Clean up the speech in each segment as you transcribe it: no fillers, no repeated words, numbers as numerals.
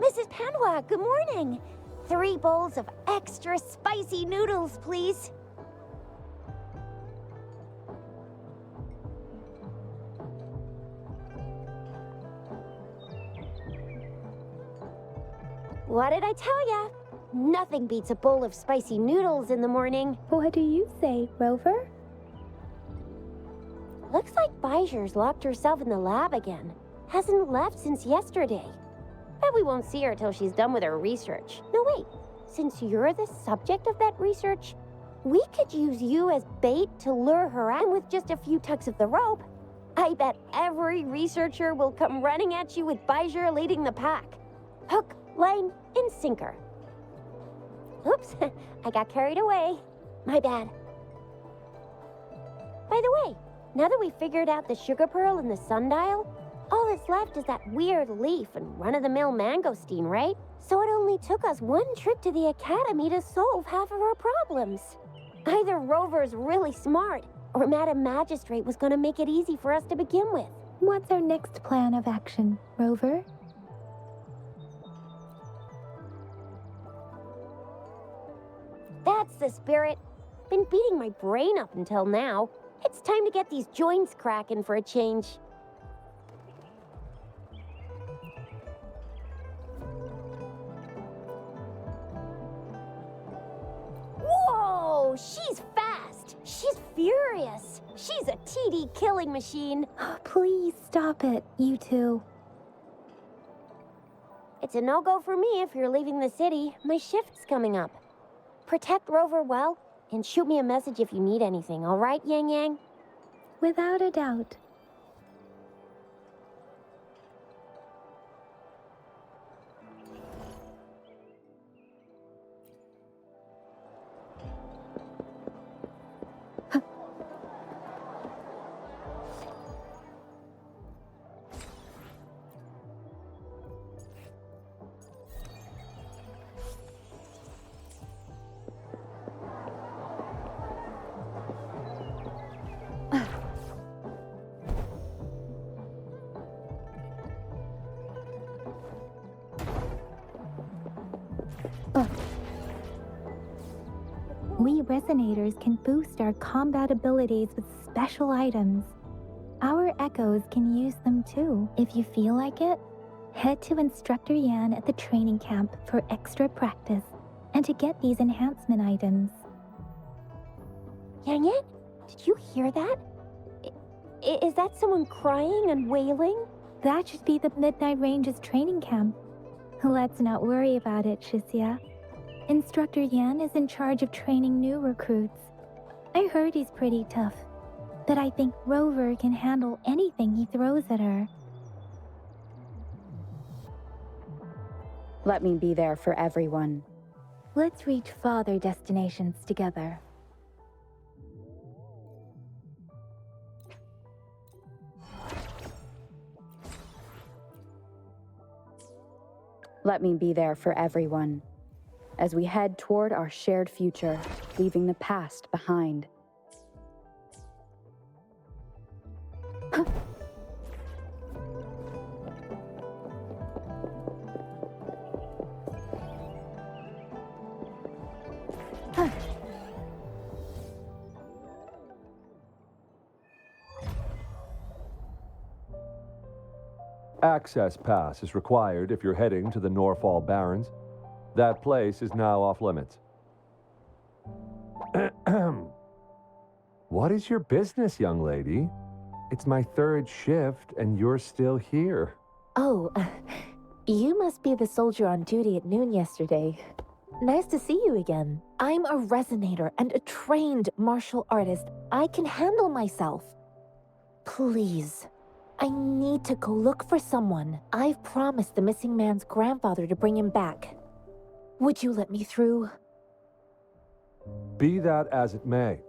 Mrs. Panhua, good morning. 3 bowls of extra spicy noodles, please. What did I tell ya? Nothing beats a bowl of spicy noodles in the morning. What do you say, Rover? Looks like Bijou's locked herself in the lab again. Hasn't left since yesterday. Bet we won't see her till she's done with her research. No, wait. Since you're the subject of that research, we could use you as bait to lure her out. And with just a few tugs of the rope, I bet every researcher will come running at you with Bijou leading the pack. Hook, line, and sinker. Oops, I got carried away. My bad. By the way, now that we figured out the sugar pearl and the sundial, all that's left is that weird leaf and run-of-the-mill mangosteen, right? So it only took us 1 trip to the academy to solve half of our problems. Either Rover's really smart, or Madam Magistrate was gonna make it easy for us to begin with. What's our next plan of action, Rover? That's the spirit. Been beating my brain up until now. It's time to get these joints cracking for a change. Whoa! She's fast! She's furious! She's a TD killing machine! Please stop it, you two. It's a no-go for me if you're leaving the city. My shift's coming up. Protect Rover well, and shoot me a message if you need anything, all right, Yang Yang? Without a doubt. We resonators can boost our combat abilities with special items. Our echoes can use them too. If you feel like it, head to Instructor Yan at the training camp for extra practice and to get these enhancement items. Yang Yang, did you hear that? Is that someone crying and wailing? That should be the Midnight Ranges training camp. Let's not worry about it, Shixia. Instructor Yan is in charge of training new recruits. I heard he's pretty tough, but I think Rover can handle anything he throws at her. Let me be there for everyone. Let's reach farther destinations together. Let me be there for everyone. As we head toward our shared future, leaving the past behind. Access pass is required if you're heading to the Norfall Barrens. That place is now off limits. What is your business, young lady? It's my 3rd shift, and you're still here. Oh, you must be the soldier on duty at noon yesterday. Nice to see you again. I'm a resonator and a trained martial artist. I can handle myself. Please, I need to go look for someone. I've promised the missing man's grandfather to bring him back. Would you let me through? Be that as it may,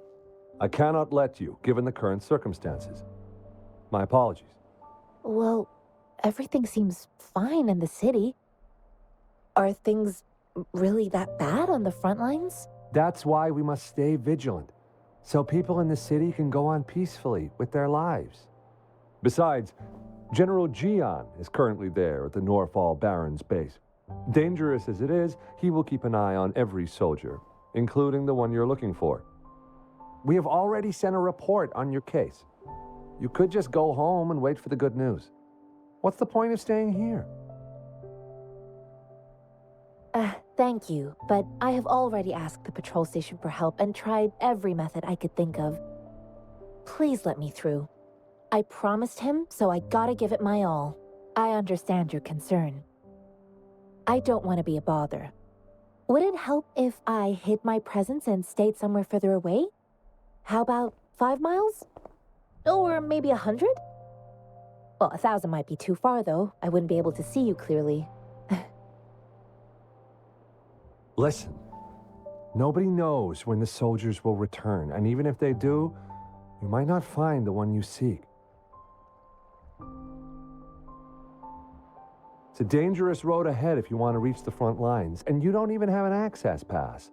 I cannot let you, given the current circumstances. My apologies. Well, everything seems fine in the city. Are things really that bad on the front lines? That's why we must stay vigilant, so people in the city can go on peacefully with their lives. Besides, General Jian is currently there at the Norfall Barons base. Dangerous as it is, he will keep an eye on every soldier, including the one you're looking for. We have already sent a report on your case. You could just go home and wait for the good news. What's the point of staying here? Thank you, but I have already asked the patrol station for help and tried every method I could think of. Please let me through. I promised him, so I gotta give it my all. I understand your concern. I don't want to be a bother. Would it help if I hid my presence and stayed somewhere further away? How about 5 miles? Or maybe 100? Well, 1,000 might be too far, though. I wouldn't be able to see you clearly. Listen, nobody knows when the soldiers will return, and even if they do, you might not find the one you seek. It's a dangerous road ahead if you want to reach the front lines, and you don't even have an access pass.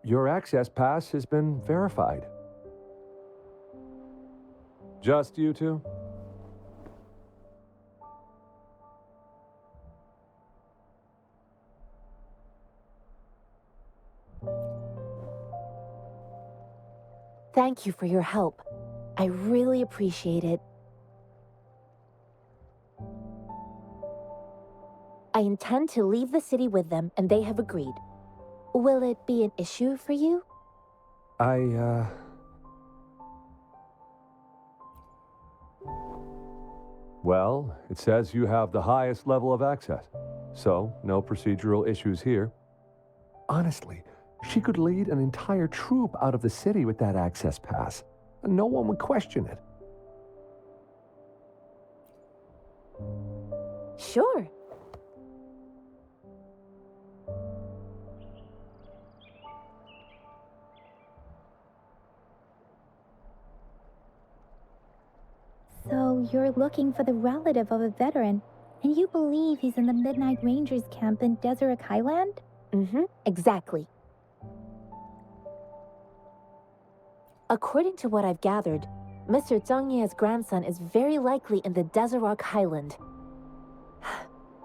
Your access pass has been verified. Just you two? Thank you for your help. I really appreciate it. I intend to leave the city with them, and they have agreed. Will it be an issue for you? Well, it says you have the highest level of access, so no procedural issues here. Honestly, she could lead an entire troop out of the city with that access pass, and no one would question it. Sure. So you're looking for the relative of a veteran, and you believe he's in the Midnight Rangers camp in Deseret Highland? Mm-hmm, exactly. According to what I've gathered, Mr. Zhang Ye's grandson is very likely in the Deseret Highland.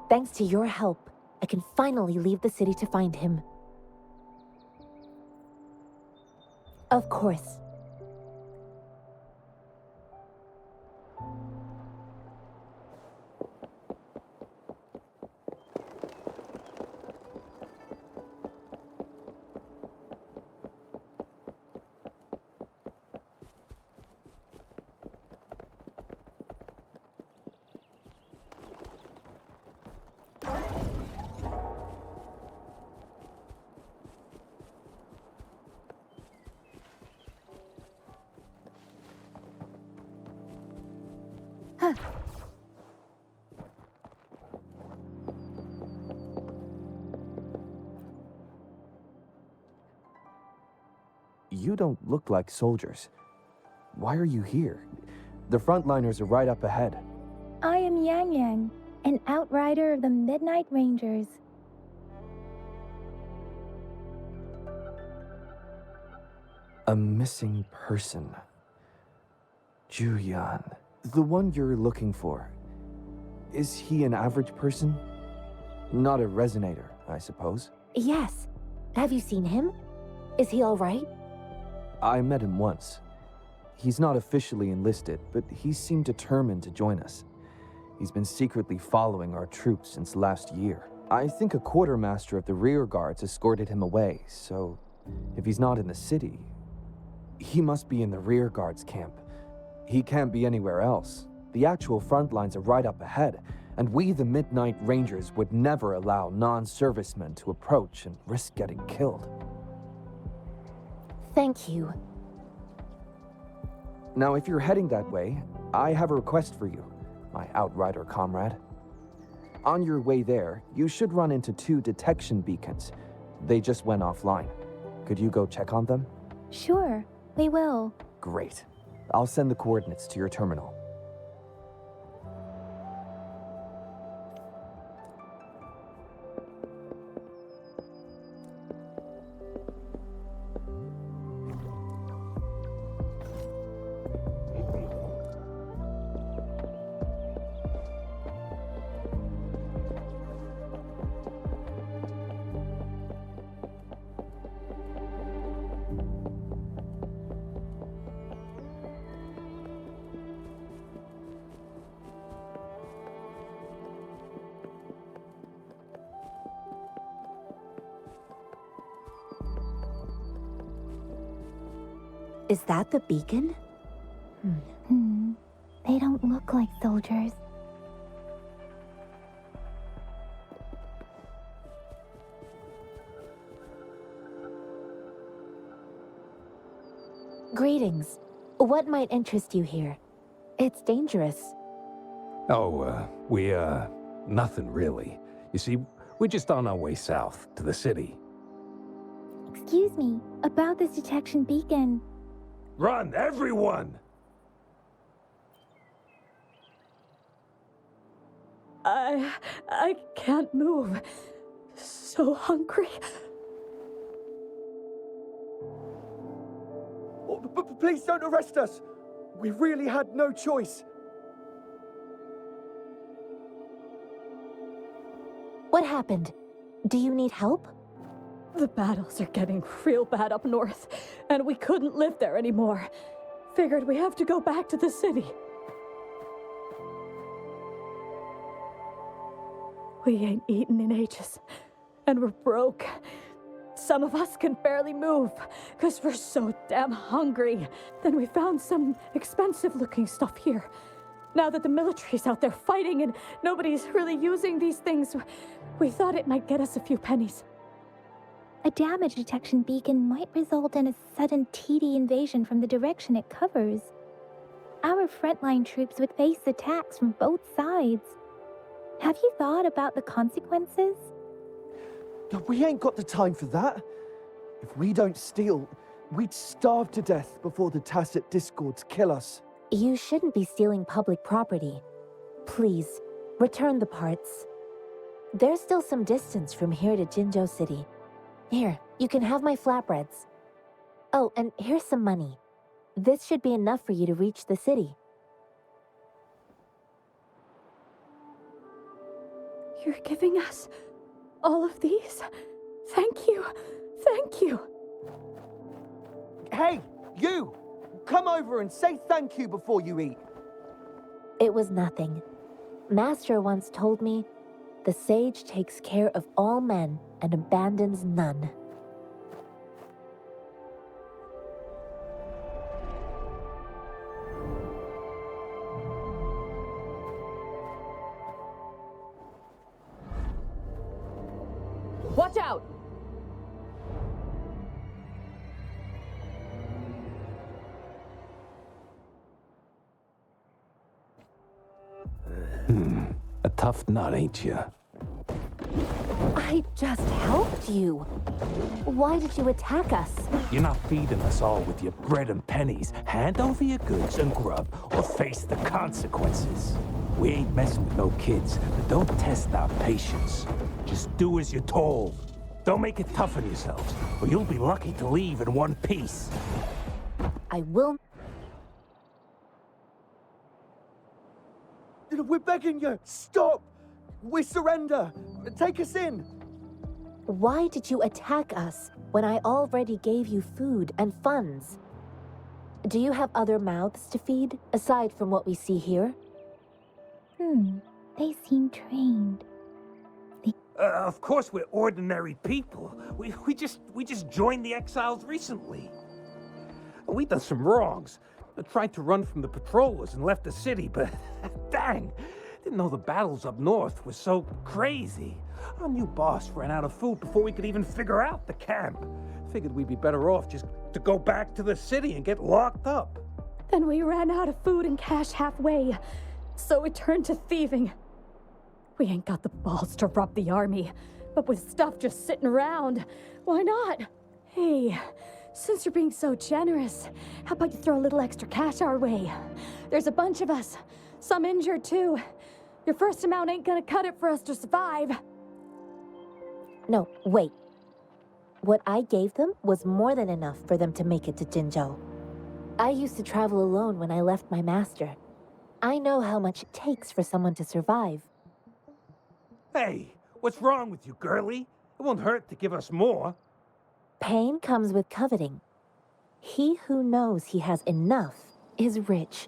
Thanks to your help, I can finally leave the city to find him. Of course. You don't look like soldiers. Why are you here? The frontliners are right up ahead. I am Yang Yang, an outrider of the Midnight Rangers. A missing person. Juyan. The one you're looking for. Is he an average person? Not a resonator, I suppose. Yes. Have you seen him? Is he all right? I met him once. He's not officially enlisted, but he seemed determined to join us. He's been secretly following our troops since last year. I think a quartermaster of the rear guards escorted him away, so if he's not in the city, he must be in the rear guards camp. He can't be anywhere else. The actual front lines are right up ahead, and we, the Midnight Rangers, would never allow non-servicemen to approach and risk getting killed. Thank you. Now, if you're heading that way, I have a request for you, my outrider comrade. On your way there, you should run into 2 detection beacons. They just went offline. Could you go check on them? Sure, we will. Great. I'll send the coordinates to your terminal. Is that the beacon? They don't look like soldiers. Greetings. What might interest you here? It's dangerous. Oh, nothing really. You see, we're just on our way south to the city. Excuse me, about this detection beacon. Run, everyone! I can't move. So hungry. Please don't arrest us! We really had no choice. What happened? Do you need help? The battles are getting real bad up north, and we couldn't live there anymore. Figured we have to go back to the city. We ain't eaten in ages, and we're broke. Some of us can barely move, because we're so damn hungry. Then we found some expensive-looking stuff here. Now that the military's out there fighting and nobody's really using these things, we thought it might get us a few pennies. A damage detection beacon might result in a sudden TD invasion from the direction it covers. Our frontline troops would face attacks from both sides. Have you thought about the consequences? We ain't got the time for that. If we don't steal, we'd starve to death before the tacit discords kill us. You shouldn't be stealing public property. Please, return the parts. There's still some distance from here to Jinzhou City. Here, you can have my flatbreads. Oh, and here's some money. This should be enough for you to reach the city. You're giving us all of these? Thank you. Thank you. Hey, you! Come over and say thank you before you eat. It was nothing. Master once told me, the sage takes care of all men and abandons none. Watch out! A tough nut, ain't you? I just helped you. Why did you attack us? You're not feeding us all with your bread and pennies. Hand over your goods and grub, or face the consequences. We ain't messing with no kids, but don't test our patience. Just do as you're told. Don't make it tough on yourselves, or you'll be lucky to leave in one piece. I will... We're begging you, stop! We surrender! Take us in! Why did you attack us when I already gave you food and funds? Do you have other mouths to feed, aside from what we see here? They seem trained. Of course we're ordinary people. We just joined the exiles recently. We done some wrongs. Tried to run from the patrollers and left the city, but dang, didn't know the battles up north were so crazy. Our new boss ran out of food before we could even figure out the camp. Figured we'd be better off just to go back to the city and get locked up. Then we ran out of food and cash halfway, so we turned to thieving. We ain't got the balls to rob the army, but with stuff just sitting around, why not? Hey, Since you're being so generous, how about you throw a little extra cash our way? There's a bunch of us, some injured too. Your first amount ain't gonna cut it for us to survive. No, wait. What I gave them was more than enough for them to make it to Jinzhou. I used to travel alone when I left my master. I know how much it takes for someone to survive. Hey, what's wrong with you, girlie? It won't hurt to give us more. Pain comes with coveting. He who knows he has enough is rich.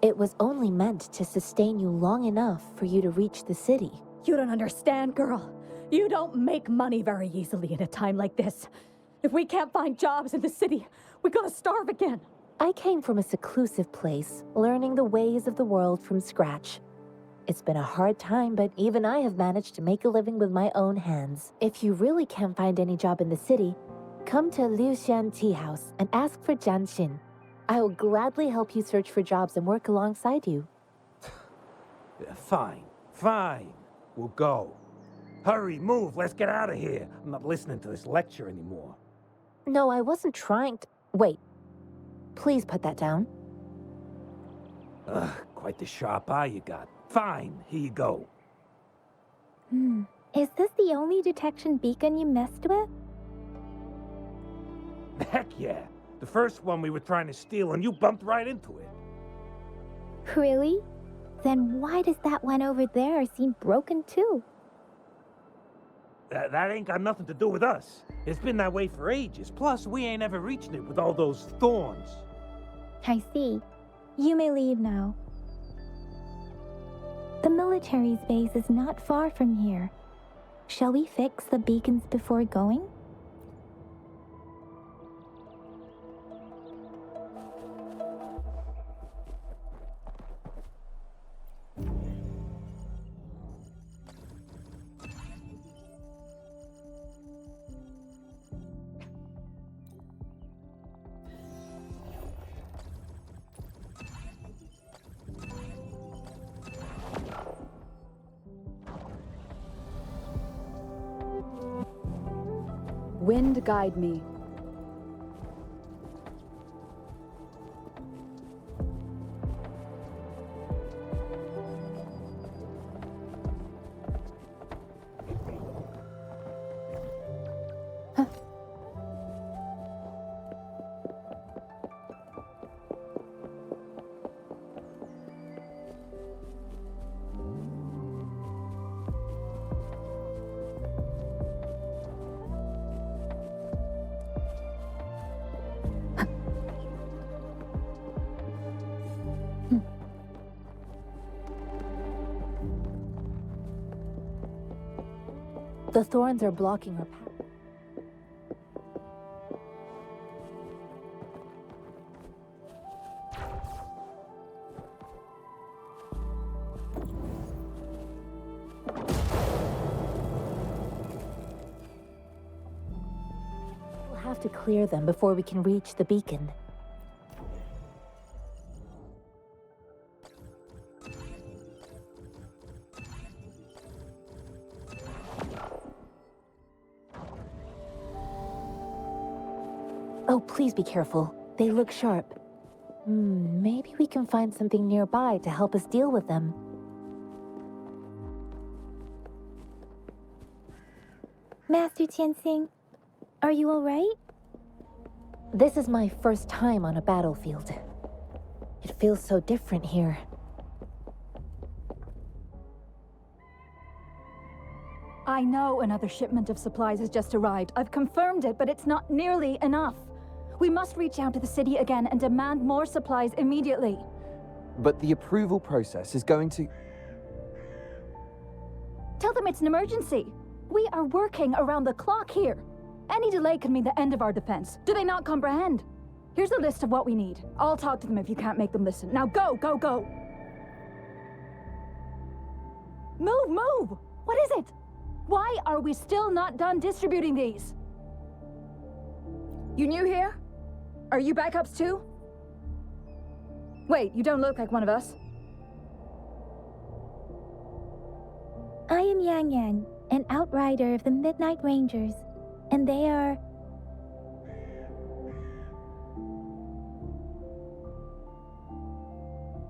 It was only meant to sustain you long enough for you to reach the city. You don't understand, girl. You don't make money very easily in a time like this. If we can't find jobs in the city, we're gonna starve again. I came from a seclusive place, learning the ways of the world from scratch. It's been a hard time, but even I have managed to make a living with my own hands. If you really can't find any job in the city, come to Liu Xian Tea House and ask for Jian Xin. I will gladly help you search for jobs and work alongside you. Yeah, fine. We'll go. Hurry, move, let's get out of here. I'm not listening to this lecture anymore. No, I wasn't trying to... Wait. Please put that down. Ugh, quite the sharp eye you got. Fine, here you go. Is this the only detection beacon you messed with? Heck yeah. The first one we were trying to steal and you bumped right into it. Really? Then why does that one over there seem broken too? That ain't got nothing to do with us. It's been that way for ages. Plus, we ain't ever reaching it with all those thorns. I see. You may leave now. The military's base is not far from here. Shall we fix the beacons before going? Wind guide me. The thorns are blocking her path. We'll have to clear them before we can reach the beacon. Oh, please be careful. They look sharp. Maybe we can find something nearby to help us deal with them. Master Tianxing, are you all right? This is my first time on a battlefield. It feels so different here. I know another shipment of supplies has just arrived. I've confirmed it, but it's not nearly enough. We must reach out to the city again and demand more supplies immediately. But the approval process is going to... Tell them it's an emergency. We are working around the clock here. Any delay could mean the end of our defense. Do they not comprehend? Here's a list of what we need. I'll talk to them if you can't make them listen. Now go, go, go! Move, move! What is it? Why are we still not done distributing these? You new here? Are you backups too? Wait, you don't look like one of us. I am Yang Yang, an outrider of the Midnight Rangers, and they are...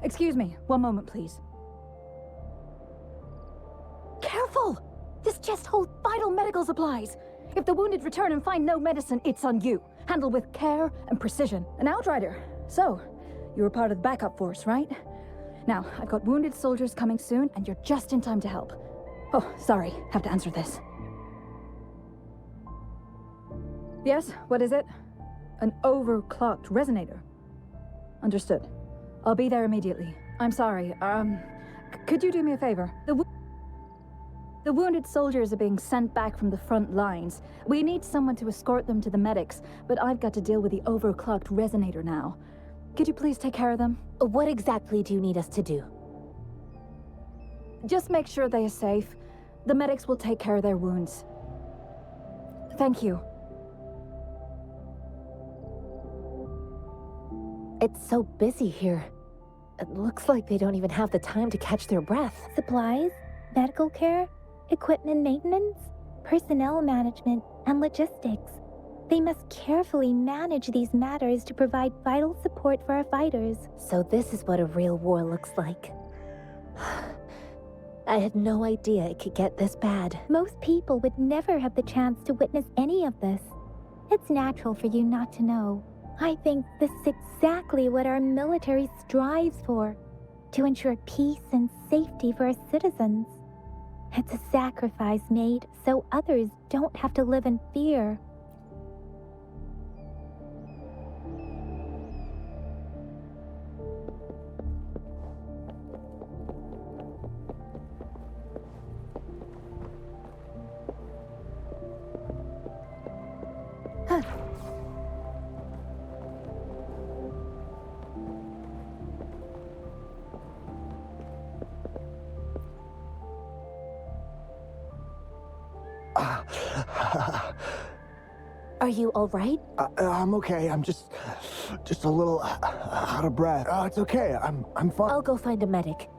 Excuse me, one moment, please. Careful! This chest holds vital medical supplies. If the wounded return and find no medicine, it's on you. Handle with care and precision. An outrider. So, you were part of the backup force, right? Now, I've got wounded soldiers coming soon, and you're just in time to help. Oh, sorry, have to answer this. Yes, what is it? An overclocked resonator. Understood. I'll be there immediately. I'm sorry, could you do me a favor? The wounded soldiers are being sent back from the front lines. We need someone to escort them to the medics, but I've got to deal with the overclocked resonator now. Could you please take care of them? What exactly do you need us to do? Just make sure they are safe. The medics will take care of their wounds. Thank you. It's so busy here. It looks like they don't even have the time to catch their breath. Supplies, medical care, equipment maintenance, personnel management, and logistics. They must carefully manage these matters to provide vital support for our fighters. So this is what a real war looks like. I had no idea it could get this bad. Most people would never have the chance to witness any of this. It's natural for you not to know. I think this is exactly what our military strives for, to ensure peace and safety for our citizens. It's a sacrifice made so others don't have to live in fear. Are you all right? I'm okay. I'm just a little out of breath. It's okay. I'm fine. I'll go find a medic.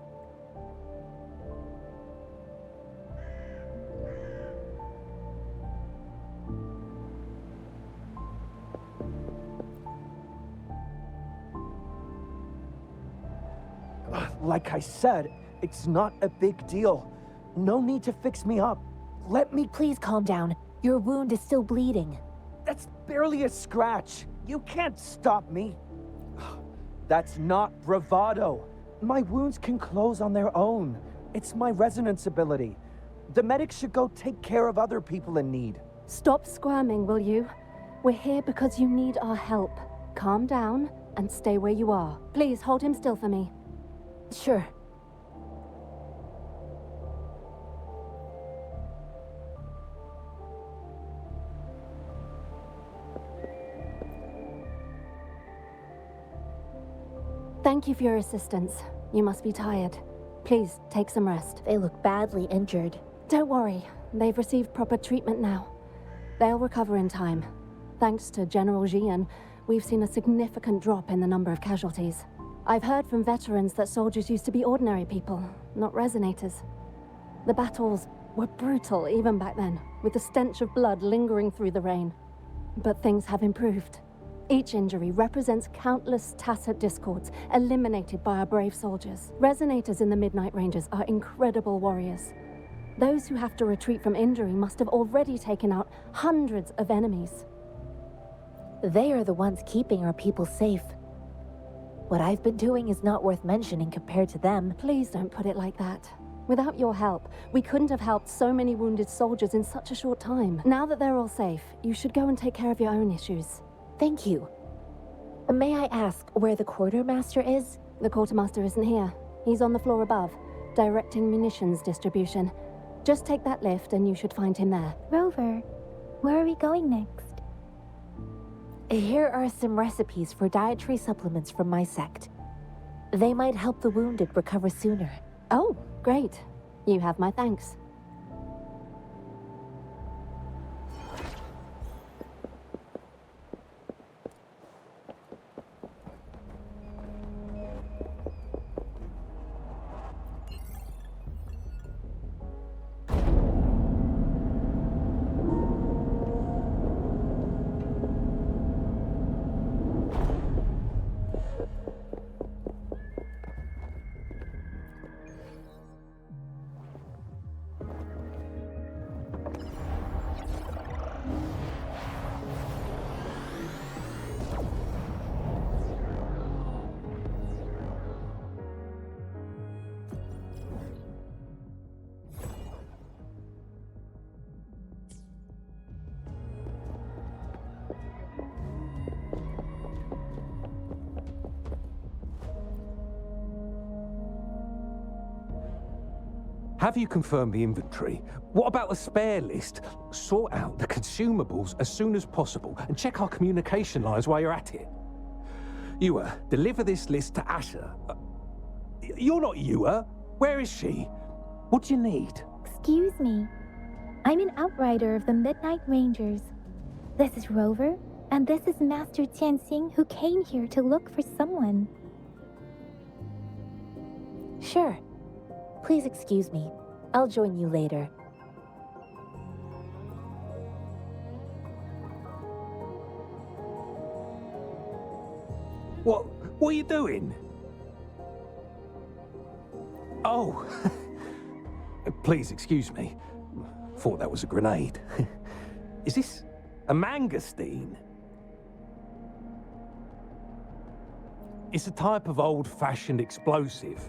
Like I said, it's not a big deal. No need to fix me up. Let me... Please calm down. Your wound is still bleeding. That's barely a scratch. You can't stop me. That's not bravado. My wounds can close on their own. It's my resonance ability. The medics should go take care of other people in need. Stop squirming, will you? We're here because you need our help. Calm down and stay where you are. Please hold him still for me. Sure. Thank you for your assistance. You must be tired. Please, take some rest. They look badly injured. Don't worry. They've received proper treatment now. They'll recover in time. Thanks to General Jian, we've seen a significant drop in the number of casualties. I've heard from veterans that soldiers used to be ordinary people, not resonators. The battles were brutal even back then, with the stench of blood lingering through the rain. But things have improved. Each injury represents countless tacit discords eliminated by our brave soldiers. Resonators in the Midnight Ranges are incredible warriors. Those who have to retreat from injury must have already taken out hundreds of enemies. They are the ones keeping our people safe. What I've been doing is not worth mentioning compared to them. Please don't put it like that. Without your help, we couldn't have helped so many wounded soldiers in such a short time. Now that they're all safe, you should go and take care of your own issues. Thank you. May I ask where the quartermaster is? The quartermaster isn't here. He's on the floor above, directing munitions distribution. Just take that lift and you should find him there. Rover, where are we going next? Here are some recipes for dietary supplements from my sect. They might help the wounded recover sooner. Oh, great. You have my thanks. Have you confirmed the inventory? What about the spare list? Sort out the consumables as soon as possible and check our communication lines while you're at it. Yua, deliver this list to Asher. You're not Yua. Where is she? What do you need? Excuse me. I'm an outrider of the Midnight Rangers. This is Rover, and this is Master Tianxing, who came here to look for someone. Sure. Please excuse me. I'll join you later. What are you doing? Oh. Please excuse me. Thought that was a grenade. Is this a mangosteen? It's a type of old-fashioned explosive.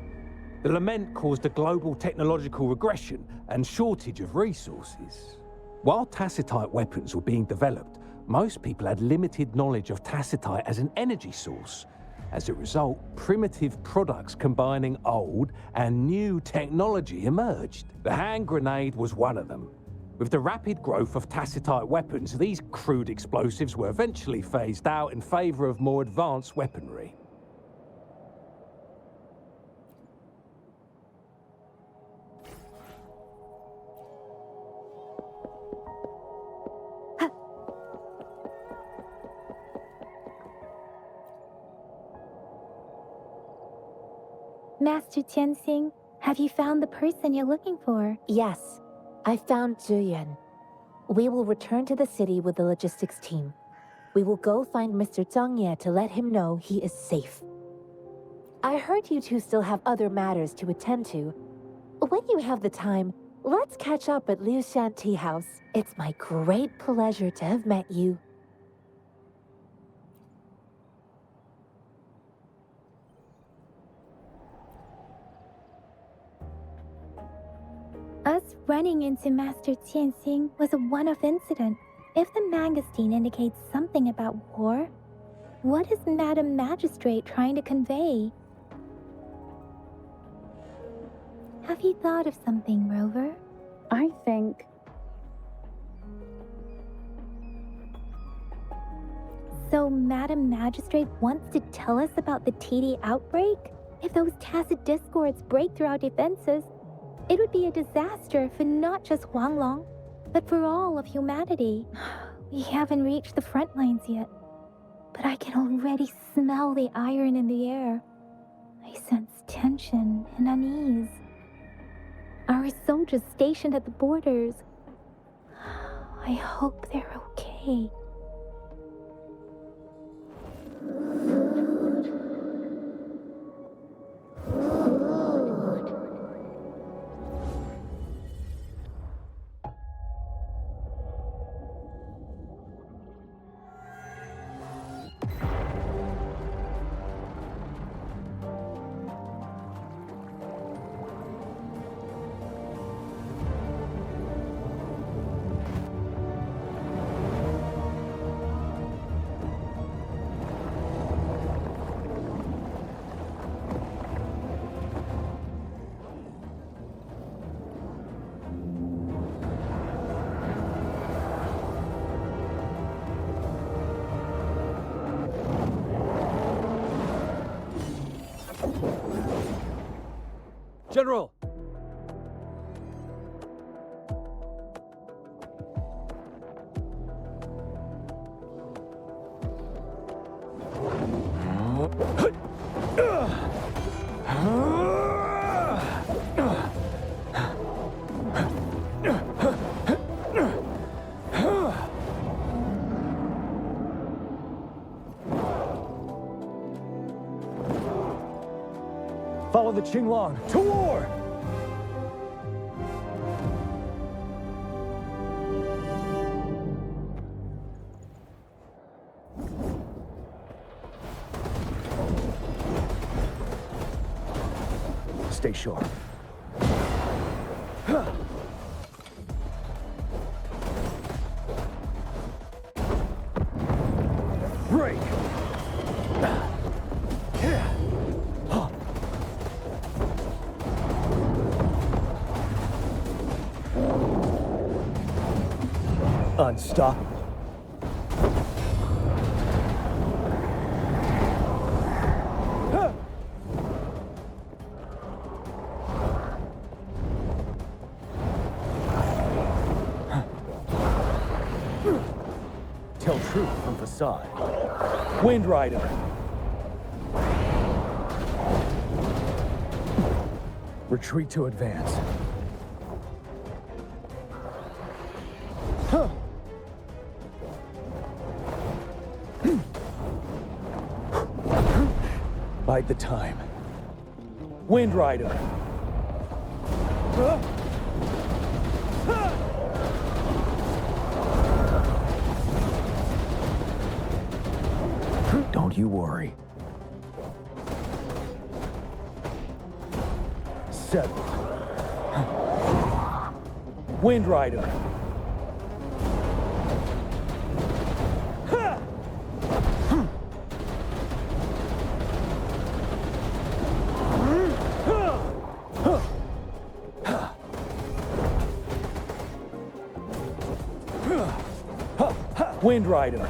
The lament caused a global technological regression and shortage of resources. While tacitite weapons were being developed, most people had limited knowledge of tacitite as an energy source. As a result, primitive products combining old and new technology emerged. The hand grenade was one of them. With the rapid growth of tacitite weapons, these crude explosives were eventually phased out in favor of more advanced weaponry. Master Tianxing, have you found the person you're looking for? Yes, I found Zhiyuan. We will return to the city with the logistics team. We will go find Mr. Zhang Ye to let him know he is safe. I heard you two still have other matters to attend to. When you have the time, let's catch up at Liu Shan Tea House. It's my great pleasure to have met you. Us running into Master Tianxing was a one-off incident. If the mangosteen indicates something about war, what is Madam Magistrate trying to convey? Have you thought of something, Rover? I think... So Madam Magistrate wants to tell us about the TD outbreak? If those tacit discords break through our defenses, it would be a disaster for not just Huanglong, but for all of humanity. We haven't reached the front lines yet, but I can already smell the iron in the air. I sense tension and unease. Our soldiers stationed at the borders, I hope they're okay. General! Follow the Qinglong to war! Stay sharp. Break! Unstoppable. Tell truth from facade. Wind Rider. Retreat to advance. Bide the time. Wind Rider. Don't you worry. Settled. Wind Rider. Wind Rider.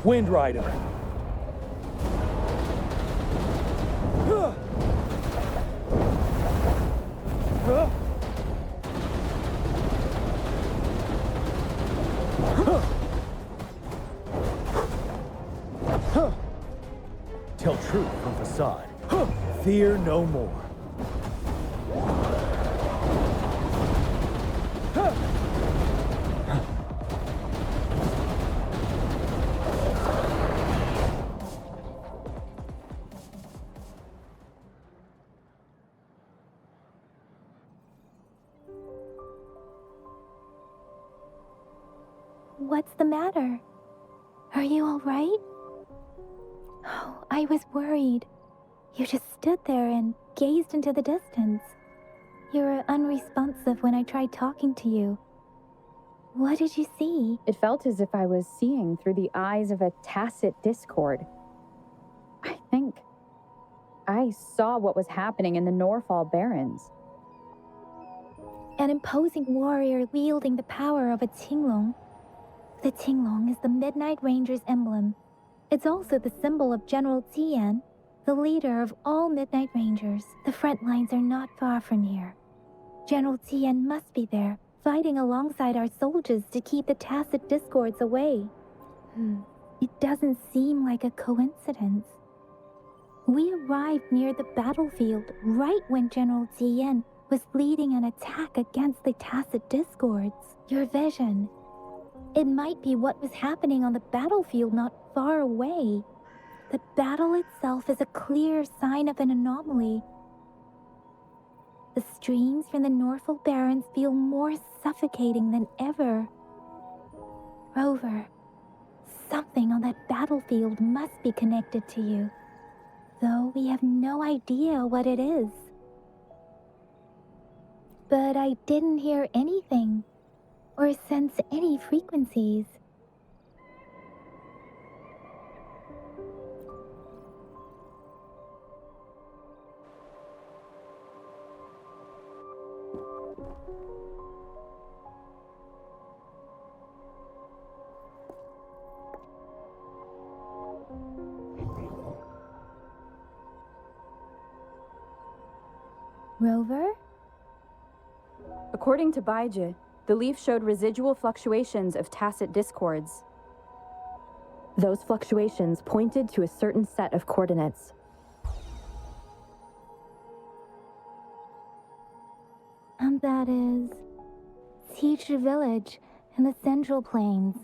Wind Rider. Tell truth from facade. Fear no more. What's the matter? Are you all right? Oh, I was worried. You just stood there and gazed into the distance. You were unresponsive when I tried talking to you. What did you see? It felt as if I was seeing through the eyes of a tacit discord. I think I saw what was happening in the Norfall Barrens. An imposing warrior wielding the power of a Huanglong. The Huanglong is the Midnight Ranger's emblem. It's also the symbol of General Tian, the leader of all Midnight Rangers. The front lines are not far from here. General Tian must be there, fighting alongside our soldiers to keep the tacit discords away. It doesn't seem like a coincidence. We arrived near the battlefield right when General Tian was leading an attack against the tacit discords. Your vision. It might be what was happening on the battlefield not far away. The battle itself is a clear sign of an anomaly. The streams from the Norfall Barrens feel more suffocating than ever. Rover, something on that battlefield must be connected to you, though we have no idea what it is. But I didn't hear anything, or sense any frequencies. Rover? According to Baiji, the leaf showed residual fluctuations of tacit discords. Those fluctuations pointed to a certain set of coordinates. And that is Teacher Village in the Central Plains.